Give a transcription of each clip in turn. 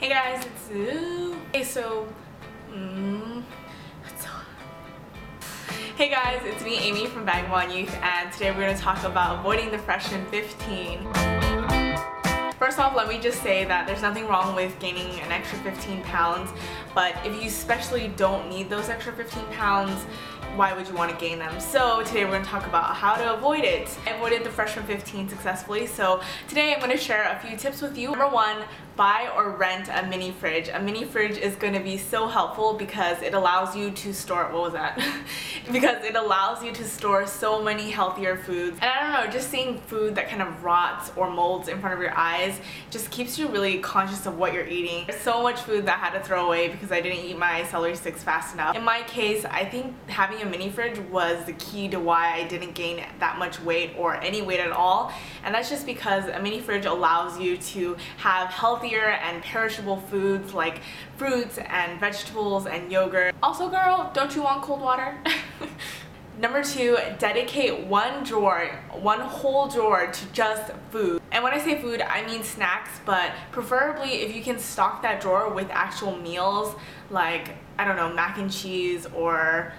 Hey guys, it's Hey, Hey guys, it's me, Amy from Vagabond Youth, and today we're going to talk about avoiding the freshman 15. First off, let me just say that there's nothing wrong with gaining an extra 15 pounds, but if you especially don't need those extra 15 pounds, why would you want to gain them? So today we're going to talk about how to avoid it. I avoided the freshman 15 successfully, so today I'm going to share a few tips with you. Number one, buy or rent a mini fridge. A mini fridge is going to be so helpful because it allows you to store, because it allows you to store so many healthier foods. And I don't know, just seeing food that kind of rots or molds in front of your eyes just keeps you really conscious of what you're eating. There's so much food that I had to throw away because I didn't eat my celery sticks fast enough. In my case, I think having a mini fridge was the key to why I didn't gain that much weight or any weight at all. And that's just because a mini fridge allows you to have healthier and perishable foods like fruits and vegetables and yogurt. Also, girl, don't you want cold water? Number two, dedicate one whole drawer to just food. And when I say food, I mean snacks, but preferably if you can stock that drawer with actual meals like, I don't know, mac and cheese or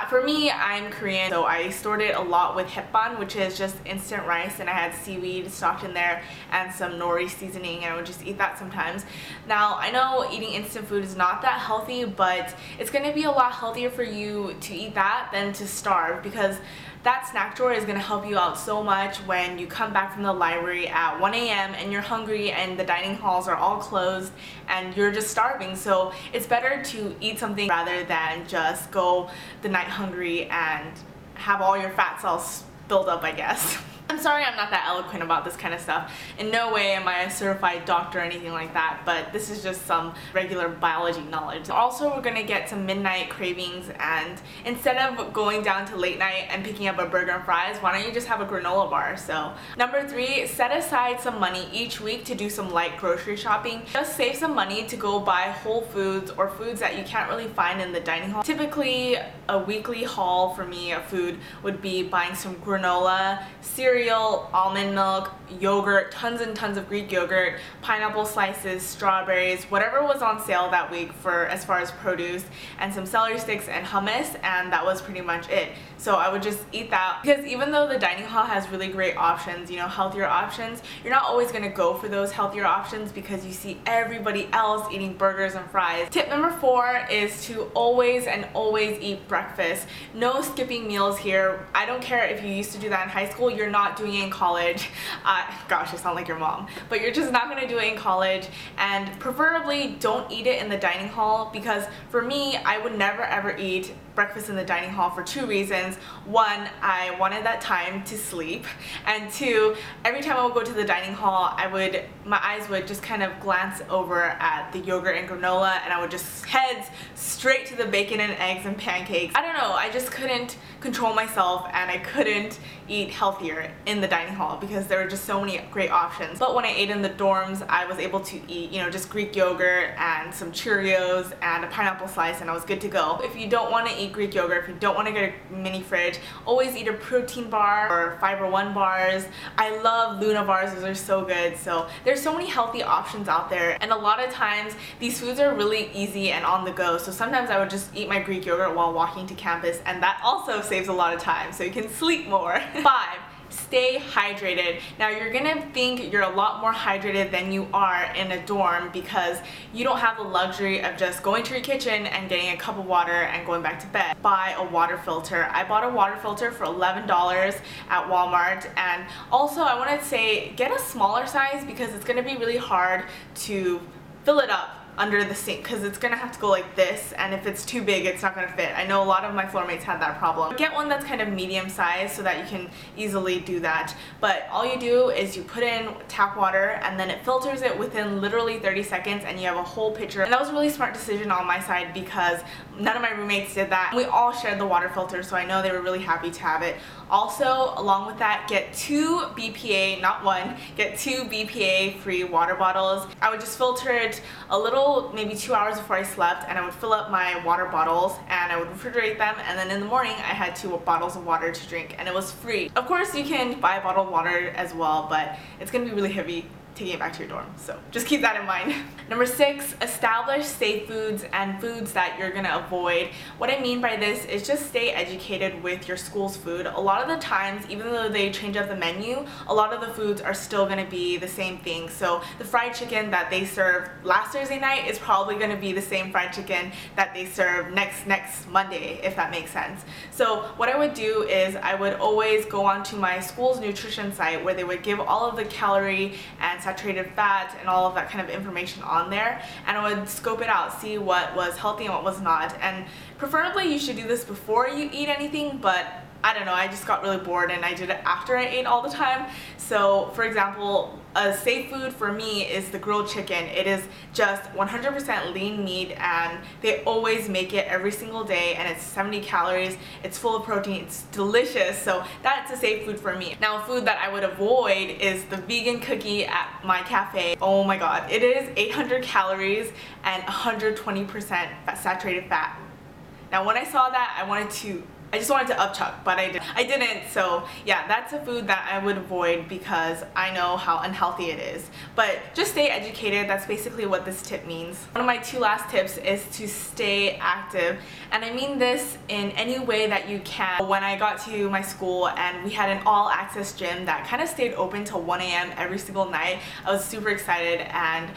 for me, I'm Korean, so I stored it a lot with hepban, which is just instant rice, and I had seaweed stocked in there and some nori seasoning, and I would just eat that sometimes. Now, I know eating instant food is not that healthy, but it's going to be a lot healthier for you to eat that than to starve, because that snack drawer is going to help you out so much when you come back from the library at 1 a.m. and you're hungry and the dining halls are all closed and you're just starving. So it's better to eat something rather than just go the night hungry and have all your fat cells build up, I guess. I'm sorry I'm not that eloquent about this kind of stuff. In no way am I a certified doctor or anything like that, but this is just some regular biology knowledge. Also, we're gonna get some midnight cravings, and instead of going down to late night and picking up a burger and fries, why don't you just have a granola bar? So, number three, set aside some money each week to do some light grocery shopping. Just save some money to go buy whole foods or foods that you can't really find in the dining hall. Typically, a weekly haul for me of food would be buying some granola, cereal, almond milk, yogurt, tons and tons of Greek yogurt, pineapple slices, strawberries, whatever was on sale that week for as far as produce, and some celery sticks and hummus, and that was pretty much it. So I would just eat that, because even though the dining hall has really great options, you know, healthier options, you're not always going to go for those healthier options because you see everybody else eating burgers and fries. Tip number four is to always eat breakfast. No skipping meals here. I don't care if you used to do that in high school, you're not doing it in college. Gosh, I sound like your mom. But you're just not going to do it in college, and preferably don't eat it in the dining hall, because for me, I would never ever eat breakfast in the dining hall for two reasons. One, I wanted that time to sleep, and two, every time I would go to the dining hall, my eyes would just kind of glance over at the yogurt and granola, and I would just head straight to the bacon and eggs and pancakes. I don't know, I just couldn't control myself, and I couldn't eat healthier in the dining hall because there were just so many great options. But when I ate in the dorms, I was able to eat, you know, just Greek yogurt and some Cheerios and a pineapple slice, and I was good to go. If you don't want to eat Greek yogurt, if you don't want to get a mini fridge, always eat a protein bar or Fiber One bars. I love Luna bars, those are so good. So there's so many healthy options out there, and a lot of times these foods are really easy and on the go. So sometimes I would just eat my Greek yogurt while walking to campus, and that also saves a lot of time so you can sleep more. 5. Stay hydrated. Now, you're gonna think you're a lot more hydrated than you are in a dorm because you don't have the luxury of just going to your kitchen and getting a cup of water and going back to bed. Buy a water filter. I bought a water filter for $11 at Walmart, and also I want to say get a smaller size because it's gonna be really hard to fill it up under the sink, because it's gonna have to go like this, and if it's too big it's not gonna fit. I know a lot of my floor mates had that problem. Get one that's kind of medium size so that you can easily do that, but all you do is you put in tap water and then it filters it within literally 30 seconds and you have a whole pitcher. And that was a really smart decision on my side because none of my roommates did that. We all shared the water filter, so I know they were really happy to have it. Also, along with that, get 2 BPA, not one, get 2 BPA free water bottles. I would just filter it a little, maybe 2 hours before I slept, and I would fill up my water bottles and I would refrigerate them, and then in the morning I had 2 bottles of water to drink, and it was free. Of course, you can buy bottled water as well, but it's gonna be really heavy taking it back to your dorm. So just keep that in mind. Number 6, establish safe foods and foods that you're gonna avoid. What I mean by this is just stay educated with your school's food. A lot of the times, even though they change up the menu, a lot of the foods are still gonna be the same thing. So the fried chicken that they served last Thursday night is probably gonna be the same fried chicken that they serve next Monday, if that makes sense. So what I would do is I would always go onto my school's nutrition site where they would give all of the calorie and saturated fat and all of that kind of information on there, and I would scope it out, see what was healthy and what was not. And preferably you should do this before you eat anything, but I don't know, I just got really bored and I did it after I ate all the time. So for example, a safe food for me is the grilled chicken. It is just 100% lean meat and they always make it every single day, and it's 70 calories, it's full of protein, it's delicious, so that's a safe food for me. Now a food that I would avoid is the vegan cookie at my cafe. Oh my god, it is 800 calories and 120% saturated fat. Now when I saw that, I just wanted to upchuck, but I didn't. So yeah, that's a food that I would avoid because I know how unhealthy it is. But just stay educated, that's basically what this tip means. One of my 2 last tips is to stay active, and I mean this in any way that you can. When I got to my school and we had an all-access gym that kind of stayed open till 1 a.m. every single night, I was super excited, and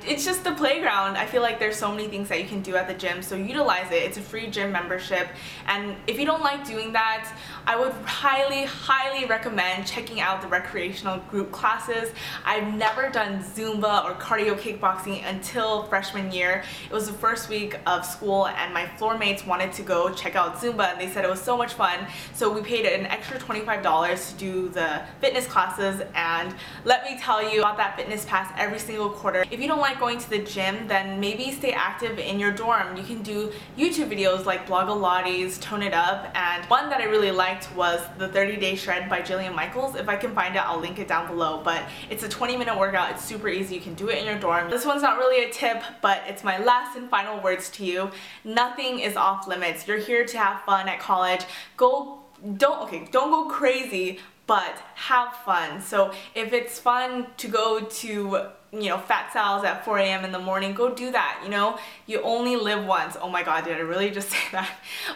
it's just the playground. I feel like there's so many things that you can do at the gym, so utilize it. It's a free gym membership, and if you don't like doing that, I would highly recommend checking out the recreational group classes. I've never done Zumba or cardio kickboxing until freshman year. It was the first week of school and my floor mates wanted to go check out Zumba and they said it was so much fun, so we paid an extra $25 to do the fitness classes, and let me tell you about that fitness pass every single quarter. If you don't like going to the gym, then maybe stay active in your dorm. You can do YouTube videos like Blogilates, Tone It Up, and one that I really liked was the 30-Day Shred by Jillian Michaels. If I can find it, I'll link it down below, but it's a 20-minute workout. It's super easy. You can do it in your dorm. This one's not really a tip, but it's my last and final words to you. Nothing is off limits. You're here to have fun at college. Don't go crazy, but have fun. So if it's fun to go to, you know, Fat Sal's at 4 a.m. in the morning, go do that. You know, you only live once. Oh my god, did I really just say that?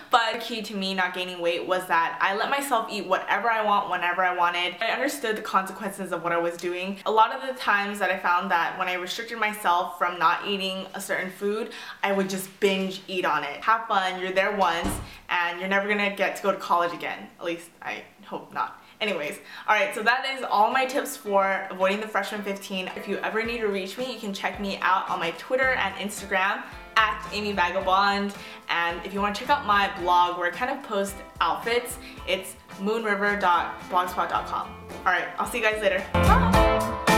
But the key to me not gaining weight was that I let myself eat whatever I want whenever I wanted. I understood the consequences of what I was doing. A lot of the times that I found that when I restricted myself from not eating a certain food, I would just binge eat on it. Have fun, you're there once, and you're never gonna get to go to college again. At least I hope not. Anyways, alright, so that is all my tips for avoiding the freshman 15. If you ever need to reach me, you can check me out on my Twitter and Instagram at Amy Vagabond. And if you want to check out my blog where I kind of post outfits, it's moonriver.blogspot.com. Alright, I'll see you guys later. Bye!